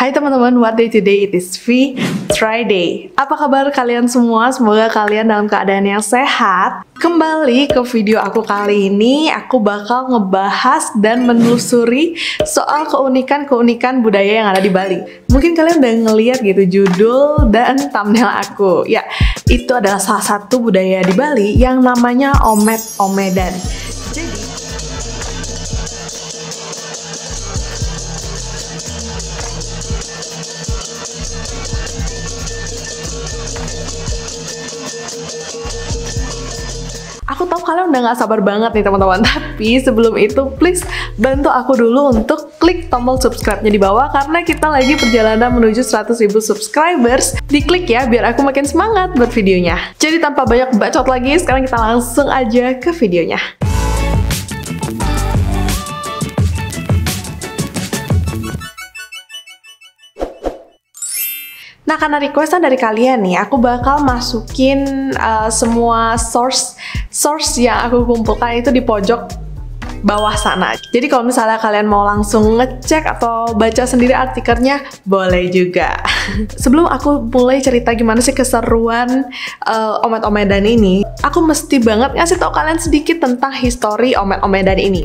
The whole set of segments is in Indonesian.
Hai teman-teman, what day today? It is Friday. Apa kabar kalian semua? Semoga kalian dalam keadaan yang sehat. Kembali ke video aku kali ini, aku bakal ngebahas dan menelusuri soal keunikan-keunikan budaya yang ada di Bali. Mungkin kalian udah ngeliat gitu judul dan thumbnail aku. Ya, itu adalah salah satu budaya di Bali yang namanya Omet-Omedan. Jadi, aku tahu kalian udah gak sabar banget nih teman-teman. Tapi sebelum itu please bantu aku dulu untuk klik tombol subscribe-nya di bawah, karena kita lagi perjalanan menuju 100.000 subscribers. Diklik ya biar aku makin semangat buat videonya. Jadi tanpa banyak bacot lagi, sekarang kita langsung aja ke videonya. Nah, karena requestan dari kalian nih, aku bakal masukin semua source yang aku kumpulkan itu di pojok bawah sana. Jadi kalau misalnya kalian mau langsung ngecek atau baca sendiri artikelnya, boleh juga. Sebelum aku mulai cerita gimana sih keseruan Omet-Omedan ini, aku mesti banget ngasih tau kalian sedikit tentang histori Omet-Omedan ini.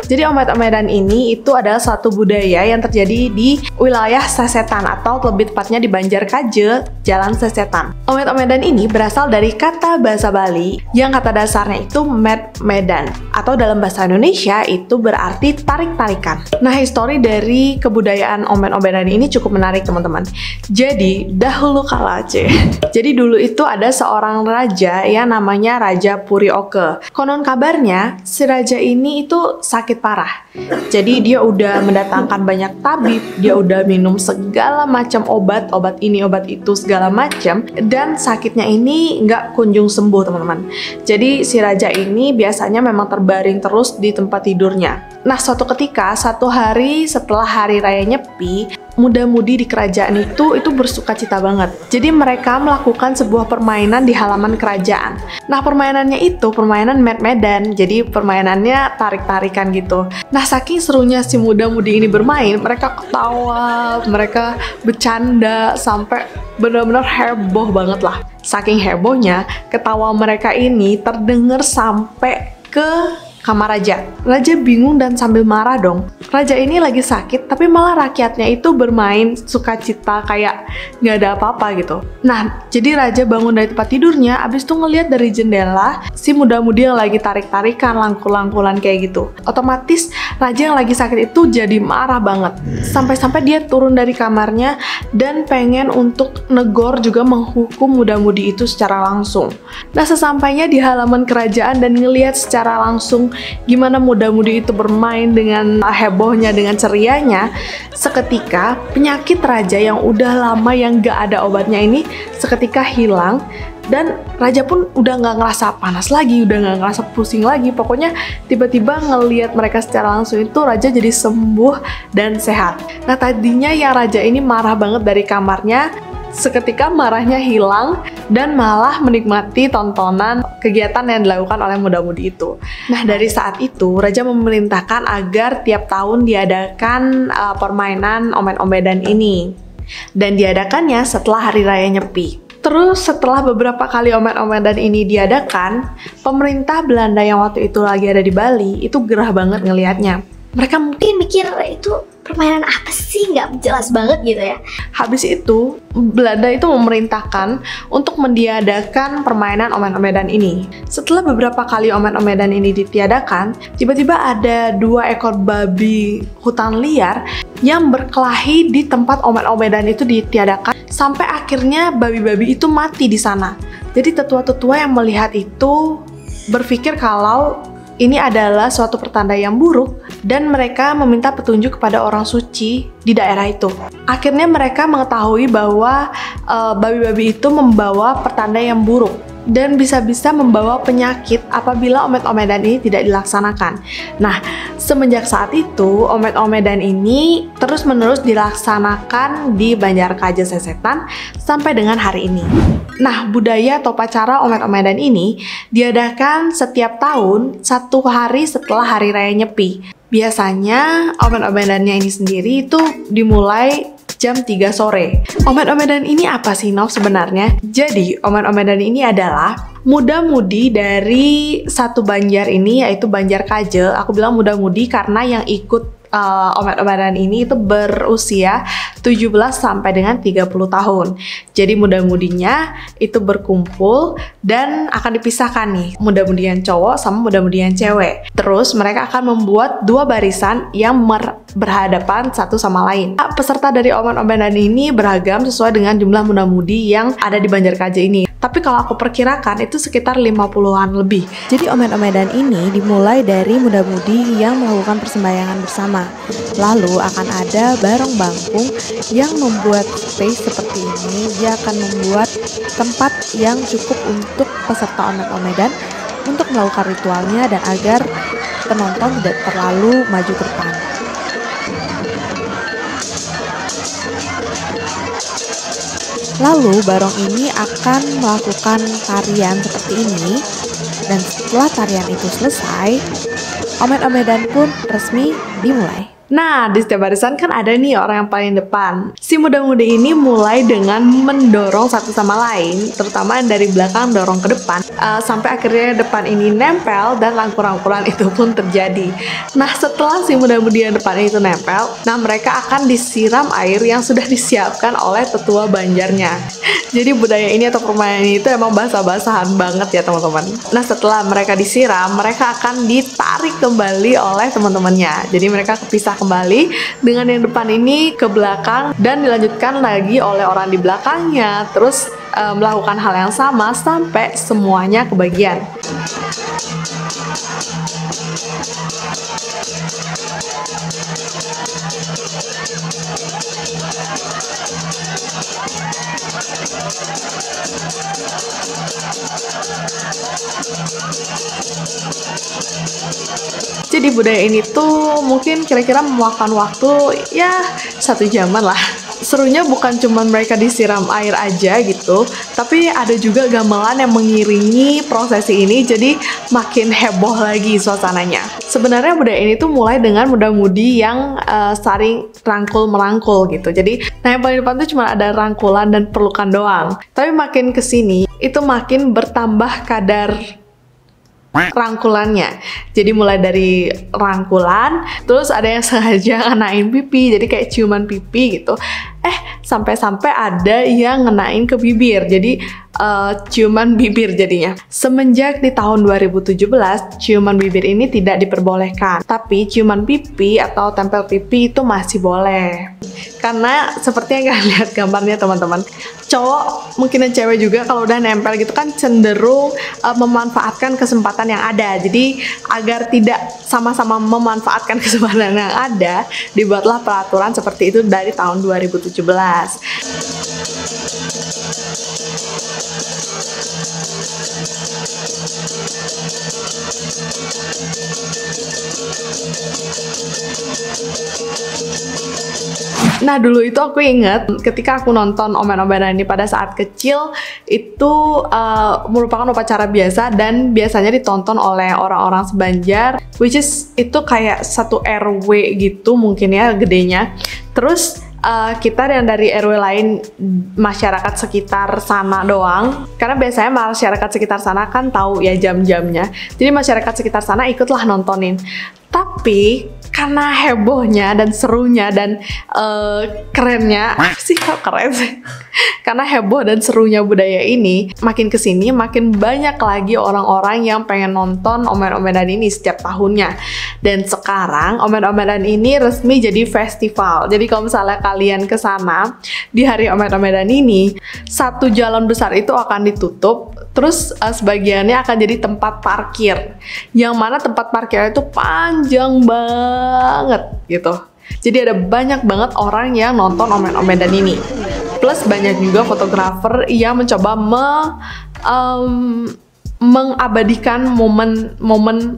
Jadi Omet-Omedan ini itu adalah suatu budaya yang terjadi di wilayah Sasetan atau lebih tepatnya di Banjarkaje, Jalan Sasetan. Omet-Omedan ini berasal dari kata bahasa Bali yang kata dasarnya itu met-medan atau dalam bahasa Indonesia itu berarti tarik-tarikan. Nah, histori dari kebudayaan Omet-Omedan ini cukup menarik teman-teman. Jadi dahulu kala jadi dulu itu ada seorang raja yang namanya Raja Puri Oke. Konon kabarnya si raja ini itu sakit parah. Jadi dia udah mendatangkan banyak tabib, dia udah minum segala macam obat ini, obat itu, segala macam, dan sakitnya ini nggak kunjung sembuh teman-teman. Jadi si raja ini biasanya memang terbaring terus di tempat tidurnya. Nah, suatu ketika, satu hari setelah hari raya Nyepi, muda-mudi di kerajaan itu bersuka cita banget. Jadi mereka melakukan sebuah permainan di halaman kerajaan. Nah, permainannya itu permainan met-medan. Jadi permainannya tarik-tarikan gitu. Nah, saking serunya si muda-mudi ini bermain, mereka ketawa, mereka bercanda sampai benar-benar heboh banget lah. Saking hebohnya, ketawa mereka ini terdengar sampai ke kamar raja. Raja bingung dan sambil marah dong. Raja ini lagi sakit, tapi malah rakyatnya itu bermain sukacita kayak nggak ada apa-apa gitu. Nah, jadi raja bangun dari tempat tidurnya, abis itu ngeliat dari jendela si muda-mudi yang lagi tarik-tarikan, langkul-langkulan kayak gitu. Otomatis raja yang lagi sakit itu jadi marah banget. Sampai-sampai dia turun dari kamarnya dan pengen untuk negor juga menghukum muda-mudi itu secara langsung. Nah, sesampainya di halaman kerajaan dan ngeliat secara langsung gimana muda-mudi itu bermain dengan hebohnya, dengan cerianya, seketika penyakit raja yang udah lama yang gak ada obatnya ini seketika hilang, dan raja pun udah gak ngerasa panas lagi, udah gak ngerasa pusing lagi. Pokoknya tiba-tiba ngelihat mereka secara langsung itu raja jadi sembuh dan sehat. Nah, tadinya yang raja ini marah banget dari kamarnya, seketika marahnya hilang dan malah menikmati tontonan kegiatan yang dilakukan oleh muda-mudi itu. Nah, dari saat itu raja memerintahkan agar tiap tahun diadakan permainan Omet-Omedan ini, dan diadakannya setelah hari raya Nyepi. Terus setelah beberapa kali Omet-Omedan ini diadakan, pemerintah Belanda yang waktu itu lagi ada di Bali itu gerah banget ngelihatnya. Mereka mungkin mikir itu permainan apa sih, nggak jelas banget gitu ya. Habis itu Belanda itu memerintahkan untuk mentiadakan permainan Omet-Omedan ini. Setelah beberapa kali Omet-Omedan ini ditiadakan, tiba-tiba ada 2 ekor babi hutan liar yang berkelahi di tempat Omet-Omedan itu ditiadakan, sampai akhirnya babi-babi itu mati di sana. Jadi tetua-tetua yang melihat itu berpikir kalau ini adalah suatu pertanda yang buruk, dan mereka meminta petunjuk kepada orang suci di daerah itu. Akhirnya mereka mengetahui bahwa babi-babi itu membawa pertanda yang buruk dan bisa-bisa membawa penyakit apabila Omet-Omedan ini tidak dilaksanakan. Nah, semenjak saat itu Omet-Omedan ini terus-menerus dilaksanakan di Banjarkaje Sasetan sampai dengan hari ini. Nah, budaya atau upacara Omed-Omedan ini diadakan setiap tahun 1 hari setelah Hari Raya Nyepi. Biasanya Omed-Omedannya ini sendiri itu dimulai jam 3 sore. Omed-Omedan ini apa sih, Nov, sebenarnya? Jadi, Omed-Omedan ini adalah muda-mudi dari satu Banjar ini, yaitu Banjar Kaje. Aku bilang muda-mudi karena yang ikut Omed-Omedan ini itu berusia 17 sampai dengan 30 tahun. Jadi muda-mudinya itu berkumpul dan akan dipisahkan nih, muda-mudi yang cowok sama muda-mudi yang cewek. Terus mereka akan membuat 2 barisan yang berhadapan satu sama lain. Peserta dari Omed-Omedan ini beragam sesuai dengan jumlah muda-mudi yang ada di Banjar Kaje ini. Tapi kalau aku perkirakan itu sekitar 50-an lebih. Jadi Omed-Omedan ini dimulai dari muda-mudi yang melakukan persembahyangan bersama. Lalu akan ada barong bangkung yang membuat space seperti ini. Dia akan membuat tempat yang cukup untuk peserta Omed-Omedan untuk melakukan ritualnya dan agar penonton tidak terlalu maju ke depan. Lalu barong ini akan melakukan tarian seperti ini, dan setelah tarian itu selesai, Omed-Omedan pun resmi dimulai. Nah, di setiap barisan kan ada nih orang yang paling depan. Si muda-mudi ini mulai dengan mendorong satu sama lain, terutama dari belakang dorong ke depan, sampai akhirnya depan ini nempel dan rangkul-rangkulan itu pun terjadi. Nah, setelah si muda-mudi yang depan itu nempel, nah mereka akan disiram air yang sudah disiapkan oleh tetua Banjarnya. Jadi budaya ini atau permainan ini itu emang basah-basahan banget ya teman-teman. Nah, setelah mereka disiram, mereka akan ditarik kembali oleh teman-temannya. Jadi mereka kepisah kembali dengan yang depan ini ke belakang dan dilanjutkan lagi oleh orang di belakangnya, terus melakukan hal yang sama sampai semuanya kebagian. Jadi budaya ini tuh mungkin kira-kira memakan waktu ya 1 jaman lah. Serunya bukan cuma mereka disiram air aja gitu, tapi ada juga gamelan yang mengiringi prosesi ini, jadi makin heboh lagi suasananya. Sebenarnya budaya ini tuh mulai dengan muda-mudi yang saling rangkul-merangkul gitu. Jadi, nah yang paling depan tuh cuma ada rangkulan dan pelukan doang. Tapi makin kesini, itu makin bertambah kadar rangkulannya. Jadi mulai dari rangkulan, terus ada yang sengaja ngenain pipi, jadi kayak ciuman pipi gitu. Sampai-sampai ada yang ngenain ke bibir, jadi ciuman bibir jadinya. Semenjak di tahun 2017, ciuman bibir ini tidak diperbolehkan, tapi ciuman pipi atau tempel pipi itu masih boleh. Karena seperti yang kalian lihat gambarnya teman-teman, cowok mungkin dan cewek juga kalau udah nempel gitu kan cenderung memanfaatkan kesempatan yang ada. Jadi agar tidak sama-sama memanfaatkan kesempatan yang ada, dibuatlah peraturan seperti itu dari tahun 2017. Nah, dulu itu aku inget ketika aku nonton Omed-Omedan ini pada saat kecil, itu merupakan upacara biasa dan biasanya ditonton oleh orang-orang sebanjar, which is itu kayak satu RW gitu mungkin ya gedenya. Terus kita yang dari RW lain, masyarakat sekitar sana doang, karena biasanya masyarakat sekitar sana kan tahu ya jam-jamnya, jadi masyarakat sekitar sana ikutlah nontonin. Tapi karena hebohnya dan serunya dan kerennya, keren sih. Karena heboh dan serunya budaya ini, makin kesini makin banyak lagi orang-orang yang pengen nonton Omed-Omedan ini setiap tahunnya. Dan sekarang Omed-Omedan ini resmi jadi festival. Jadi kalau misalnya kalian ke sana di hari Omed-Omedan ini, satu jalan besar itu akan ditutup, terus sebagiannya akan jadi tempat parkir. Yang mana tempat parkirnya itu panjang banget gitu. Jadi ada banyak banget orang yang nonton Omed-Omedan ini. Plus banyak juga fotografer yang mencoba mengabadikan momen-momen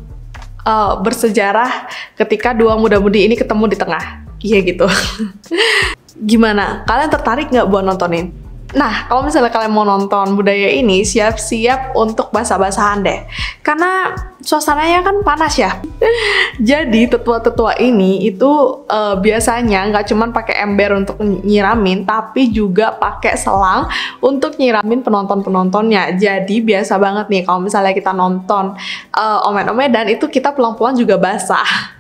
bersejarah ketika dua muda-mudi ini ketemu di tengah. Iya gitu. Gimana? Kalian tertarik nggak buat nontonin? Nah, kalau misalnya kalian mau nonton budaya ini, siap-siap untuk basah-basahan deh. Karena suasananya kan panas ya. Jadi tetua-tetua ini itu biasanya nggak cuma pakai ember untuk nyiramin, tapi juga pakai selang untuk nyiramin penonton-penontonnya. Jadi biasa banget nih kalau misalnya kita nonton Omed-Omedan itu kita pelan-pelan juga basah.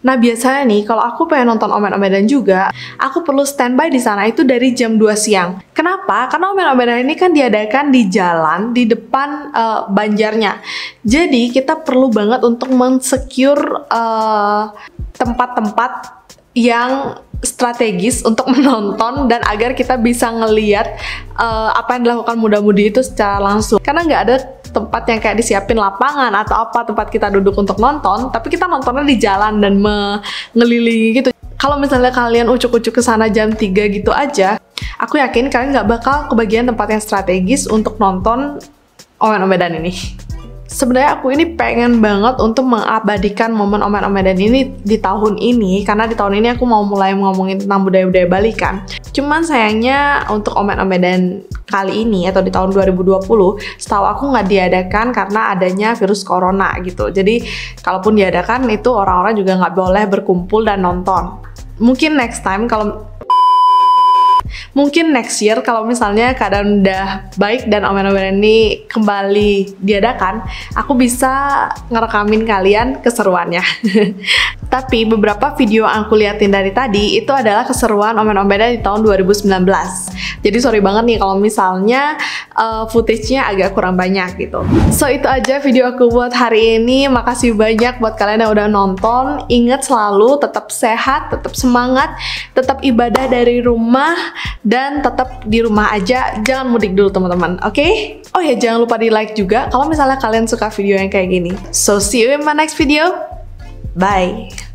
Nah biasanya nih kalau aku pengen nonton Omed-Omedan juga, aku perlu standby di sana itu dari jam 2 siang. Kenapa? Karena Omed-Omedan ini kan diadakan di jalan di depan banjarnya. Jadi kita perlu banget untuk mensecure tempat-tempat yang strategis untuk menonton dan agar kita bisa ngeliat apa yang dilakukan muda-mudi itu secara langsung. Karena nggak ada tempat yang kayak disiapin lapangan atau apa tempat kita duduk untuk nonton, tapi kita nontonnya di jalan dan mengelilingi gitu. Kalau misalnya kalian ucuk-ucuk ke sana jam 3 gitu aja, aku yakin kalian nggak bakal kebagian tempat yang strategis untuk nonton Omed-Omedan ini. Sebenarnya aku ini pengen banget untuk mengabadikan momen Omed-Omedan ini di tahun ini, karena di tahun ini aku mau mulai ngomongin tentang budaya-budaya Bali kan. Cuman sayangnya untuk Omed-Omedan kali ini atau di tahun 2020, setahu aku nggak diadakan karena adanya virus corona gitu. Jadi kalaupun diadakan itu orang-orang juga nggak boleh berkumpul dan nonton. Mungkin next time mungkin next year kalau misalnya keadaan udah baik dan Omed-Omedan ini kembali diadakan, aku bisa ngerekamin kalian keseruannya. Tapi beberapa video yang aku liatin dari tadi itu adalah keseruan Omed-Omedan di tahun 2019. Jadi sorry banget nih kalau misalnya footage-nya agak kurang banyak gitu. So itu aja video aku buat hari ini. Makasih banyak buat kalian yang udah nonton. Ingat selalu tetap sehat, tetap semangat, tetap ibadah dari rumah, dan tetap di rumah aja, jangan mudik dulu teman-teman, oke? Oh ya, jangan lupa di like juga kalau misalnya kalian suka video yang kayak gini. So see you in my next video, bye!